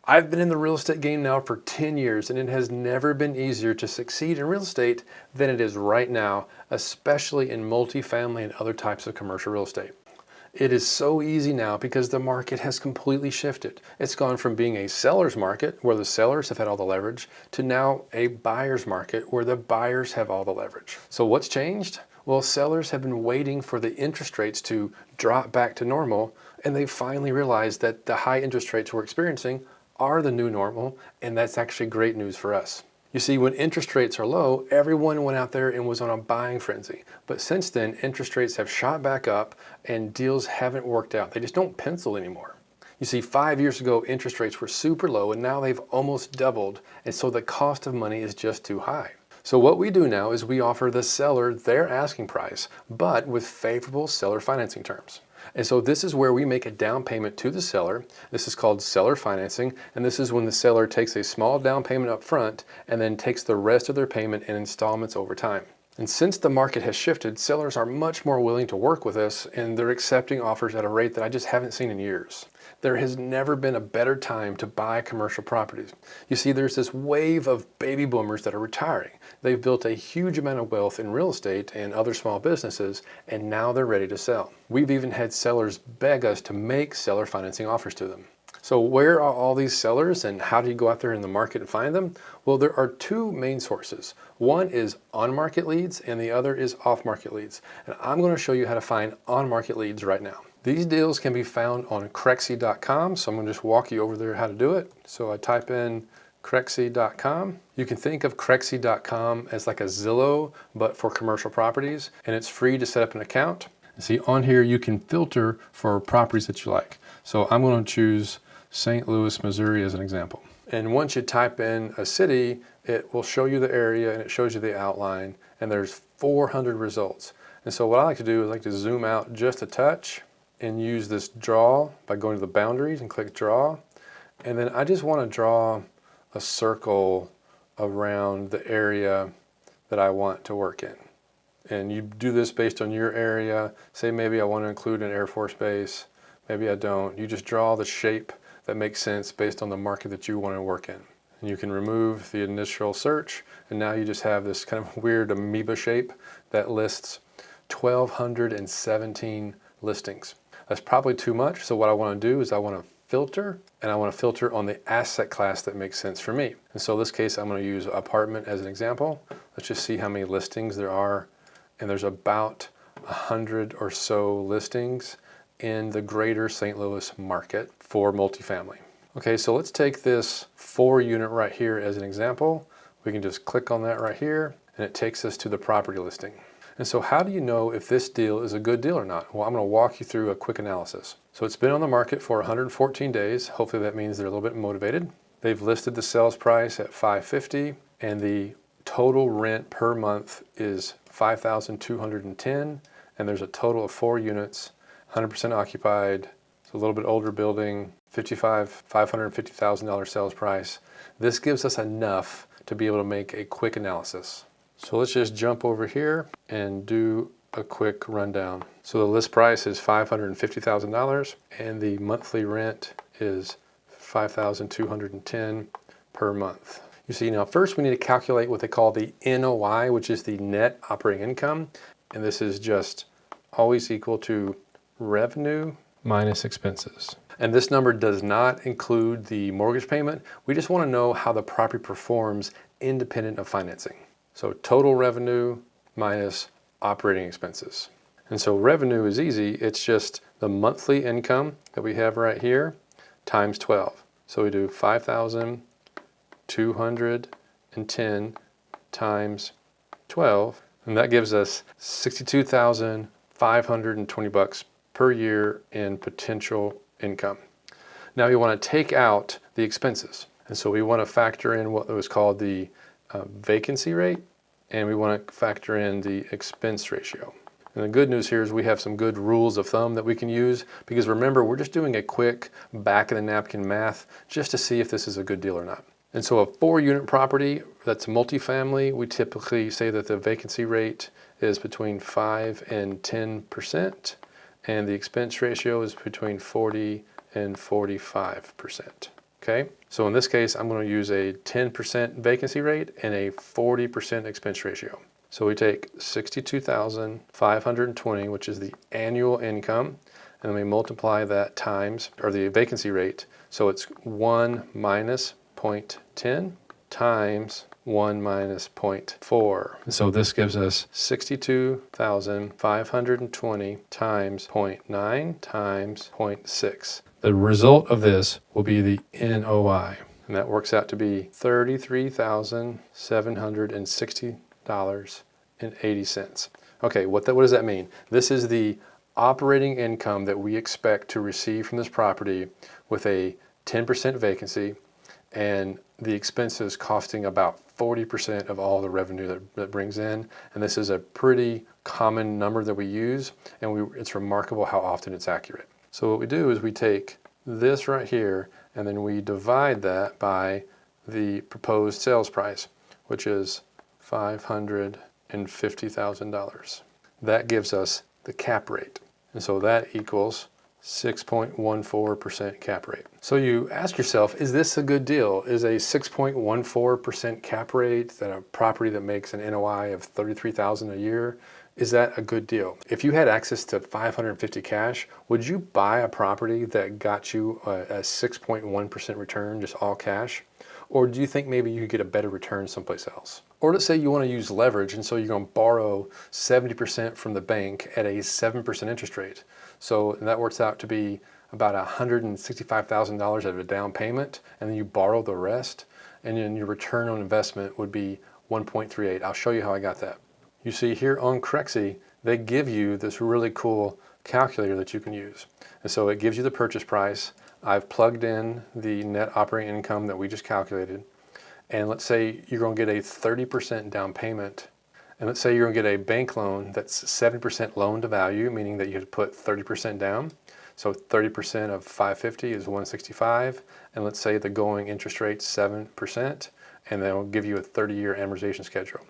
I've been in the real estate game now for 10 years, and it has never been easier to succeed in real estate than it is right now, especially in multifamily and other types of commercial real estate. It is so easy now because the market has completely shifted. It's gone from being a seller's market where the sellers have had all the leverage to now a buyer's market where the buyers have all the leverage. So what's changed? Well, sellers have been waiting for the interest rates to drop back to normal, and they finally realized that the high interest rates we're experiencing are the new normal, and that's actually great news for us. You see, when interest rates are low, everyone went out there and was on a buying frenzy. But since then, interest rates have shot back up and deals haven't worked out. They just don't pencil anymore. You see, 5 years ago, interest rates were super low and now they've almost doubled. And so the cost of money is just too high. So what we do now is we offer the seller their asking price, but with favorable seller financing terms. And so this is where we make a down payment to the seller. This is called seller financing, and this is when the seller takes a small down payment up front and then takes the rest of their payment in installments over time. And since the market has shifted, sellers are much more willing to work with us, and they're accepting offers at a rate that I just haven't seen in years. There has never been a better time to buy commercial properties. You see, there's this wave of baby boomers that are retiring. They've built a huge amount of wealth in real estate and other small businesses, and now they're ready to sell. We've even had sellers beg us to make seller financing offers to them. So where are all these sellers and how do you go out there in the market and find them? Well, there are two main sources. One is on-market leads and the other is off-market leads. And I'm going to show you how to find on-market leads right now. These deals can be found on Crexy.com, so I'm going to just walk you over there how to do it. So I type in Crexy.com. You can think of Crexy.com as like a Zillow, but for commercial properties, and it's free to set up an account. See, on here you can filter for properties that you like. So I'm going to choose St. Louis, Missouri as an example. And once you type in a city, it will show you the area and it shows you the outline, and there's 400 results. And so what I like to do is I like to zoom out just a touch and use this draw by going to the boundaries and click draw. And then I just want to draw a circle around the area that I want to work in. And you do this based on your area. Say maybe I want to include an Air Force base, maybe I don't. You just draw the shape that makes sense based on the market that you want to work in. And you can remove the initial search, and now you just have this kind of weird amoeba shape that lists 1,217 listings. That's probably too much, so what I want to do is I want to filter, and I want to filter on the asset class that makes sense for me. And so in this case, I'm going to use apartment as an example. Let's just see how many listings there are. And there's about 100 or so listings in the greater St. Louis market for multifamily. Okay, so let's take this 4-unit right here as an example. We can just click on that right here, and it takes us to the property listing. And so how do you know if this deal is a good deal or not? Well, I'm going to walk you through a quick analysis. So it's been on the market for 114 days. Hopefully that means they're a little bit motivated. They've listed the sales price at $550, and the total rent per month is $5,210, and there's a total of 4 units, 100% occupied. It's a little bit older building, $550,000 sales price. This gives us enough to be able to make a quick analysis. So let's just jump over here and do a quick rundown. So the list price is $550,000 and the monthly rent is $5,210 per month. You see, now first we need to calculate what they call the NOI, which is the net operating income. And this is just always equal to revenue minus expenses. And this number does not include the mortgage payment. We just want to know how the property performs independent of financing. So total revenue minus operating expenses. And so revenue is easy. It's just the monthly income that we have right here times 12. So we do 5,210 times 12, and that gives us $62,520 per year in potential income. Now you want to take out the expenses. And so we want to factor in what was called the vacancy rate, and we want to factor in the expense ratio. And the good news here is we have some good rules of thumb that we can use, because remember, we're just doing a quick back of the napkin math just to see if this is a good deal or not. And so a 4-unit property that's multifamily, we typically say that the vacancy rate is between 5 and 10%, and the expense ratio is between 40 and 45%. Okay, so in this case, I'm going to use a 10% vacancy rate and a 40% expense ratio. So we take 62,520, which is the annual income, and then we multiply that times, or the vacancy rate. So it's 1 minus 0.10 times 1 minus 0.4. So this gives us 62,520 times 0.9 times 0.6. The result of this will be the NOI, and that works out to be $33,760.80. Okay, what does that mean? This is the operating income that we expect to receive from this property with a 10% vacancy and the expenses costing about 40% of all the revenue that brings in. And this is a pretty common number that we use, and it's remarkable how often it's accurate. So what we do is we take this right here and then we divide that by the proposed sales price, which is $550,000. That gives us the cap rate. And so that equals 6.14% cap rate. So you ask yourself, is this a good deal? Is a 6.14% cap rate that a property that makes an NOI of $33,000 a year, is that a good deal? If you had access to $550 cash, would you buy a property that got you a 6.1% return, just all cash? Or do you think maybe you could get a better return someplace else? Or let's say you want to use leverage, and so you're going to borrow 70% from the bank at a 7% interest rate. So that works out to be about $165,000 of a down payment, and then you borrow the rest, and then your return on investment would be 1.38. I'll show you how I got that. You see here on Crexi, they give you this really cool calculator that you can use. And so it gives you the purchase price. I've plugged in the net operating income that we just calculated. And let's say you're going to get a 30% down payment. And let's say you're going to get a bank loan that's 7% loan to value, meaning that you have to put 30% down. So 30% of 550 is 165. And let's say the going interest rate 7%, and they'll give you a 30-year amortization schedule.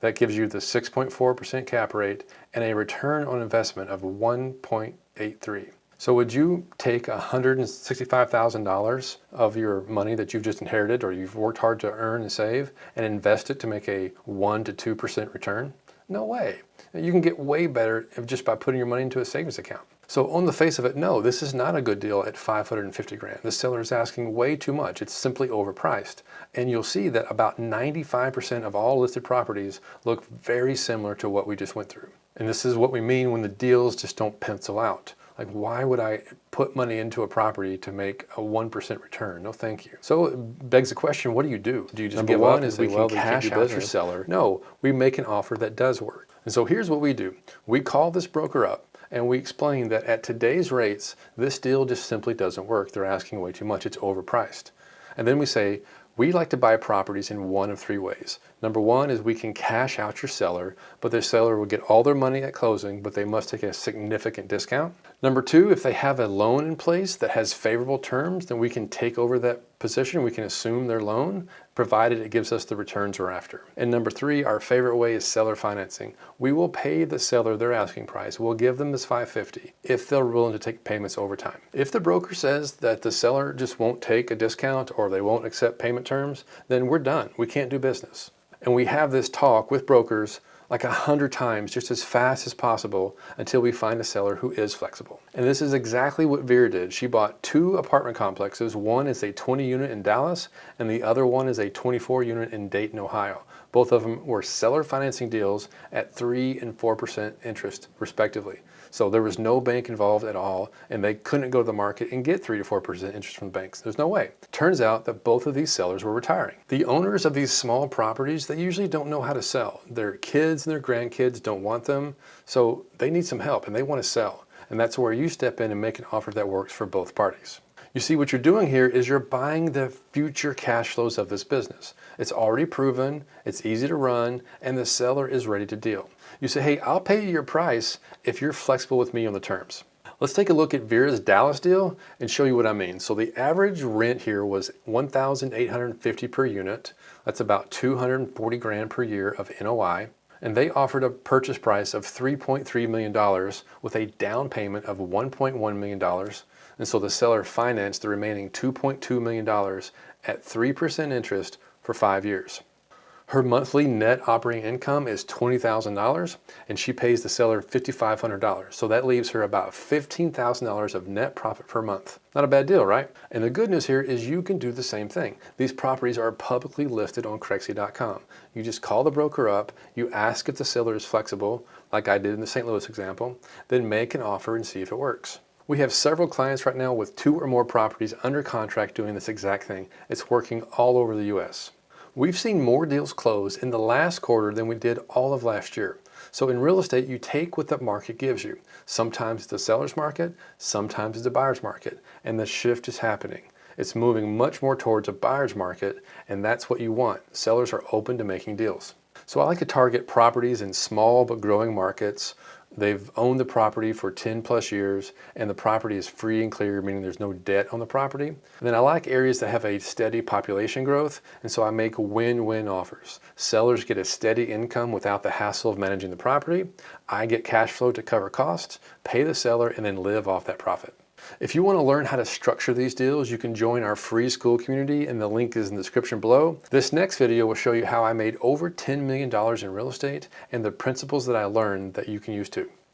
That gives you the 6.4% cap rate and a return on investment of 1.83. So would you take $165,000 of your money that you've just inherited or you've worked hard to earn and save and invest it to make a 1 to 2% return? No way. You can get way better just by putting your money into a savings account. So on the face of it, no, this is not a good deal at $550,000. The seller is asking way too much. It's simply overpriced. And you'll see that about 95% of all listed properties look very similar to what we just went through. And this is what we mean when the deals just don't pencil out. Like, why would I put money into a property to make a 1% return? No, thank you. So it begs the question, what do you do? Do you just give up and say, well, we cash out your seller? No, we make an offer that does work. And so here's what we do. We call this broker up and we explain that at today's rates, this deal just simply doesn't work. They're asking way too much. It's overpriced. And then we say, we like to buy properties in one of three ways. Number one is we can cash out your seller, but the seller will get all their money at closing, but they must take a significant discount. Number two, if they have a loan in place that has favorable terms, then we can take over that position. We can assume their loan, provided it gives us the returns we're after. And number three, our favorite way is seller financing. We will pay the seller their asking price. We'll give them this $550 if they're willing to take payments over time. If the broker says that the seller just won't take a discount or they won't accept payment terms, then we're done. We can't do business. And we have this talk with brokers like 100 times, just as fast as possible, until we find a seller who is flexible. And this is exactly what Vera did. She bought 2 apartment complexes. One is a 20 unit in Dallas, and the other one is a 24 unit in Dayton, Ohio. Both of them were seller financing deals at 3% and 4% interest, respectively. So there was no bank involved at all, and they couldn't go to the market and get 3 to 4% interest from the banks. There's no way. Turns out that both of these sellers were retiring. The owners of these small properties, they usually don't know how to sell. Their kids and their grandkids don't want them, so they need some help and they want to sell. And that's where you step in and make an offer that works for both parties. You see, what you're doing here is you're buying the future cash flows of this business. It's already proven, it's easy to run, and the seller is ready to deal. You say, hey, I'll pay you your price if you're flexible with me on the terms. Let's take a look at Vera's Dallas deal and show you what I mean. So the average rent here was $1,850 per unit. That's about $240,000 per year of NOI. And they offered a purchase price of $3.3 million with a down payment of $1.1 million. And so the seller financed the remaining $2.2 million at 3% interest for 5 years. Her monthly net operating income is $20,000 and she pays the seller $5,500. So that leaves her about $15,000 of net profit per month. Not a bad deal, right? And the good news here is you can do the same thing. These properties are publicly listed on Crexie.com. You just call the broker up, you ask if the seller is flexible, like I did in the St. Louis example, then make an offer and see if it works. We have several clients right now with 2 or more properties under contract doing this exact thing. It's working all over the US. We've seen more deals close in the last quarter than we did all of last year. So in real estate, you take what the market gives you. Sometimes it's the seller's market, sometimes it's the buyer's market, and the shift is happening. It's moving much more towards a buyer's market, and that's what you want. Sellers are open to making deals. So I like to target properties in small but growing markets. They've owned the property for 10 plus years and the property is free and clear, meaning there's no debt on the property. And then I like areas that have a steady population growth, and so I make win-win offers. Sellers get a steady income without the hassle of managing the property. I get cash flow to cover costs, pay the seller, and then live off that profit. If you want to learn how to structure these deals, you can join our free school community and the link is in the description below. This next video will show you how I made over $10 million in real estate and the principles that I learned that you can use too.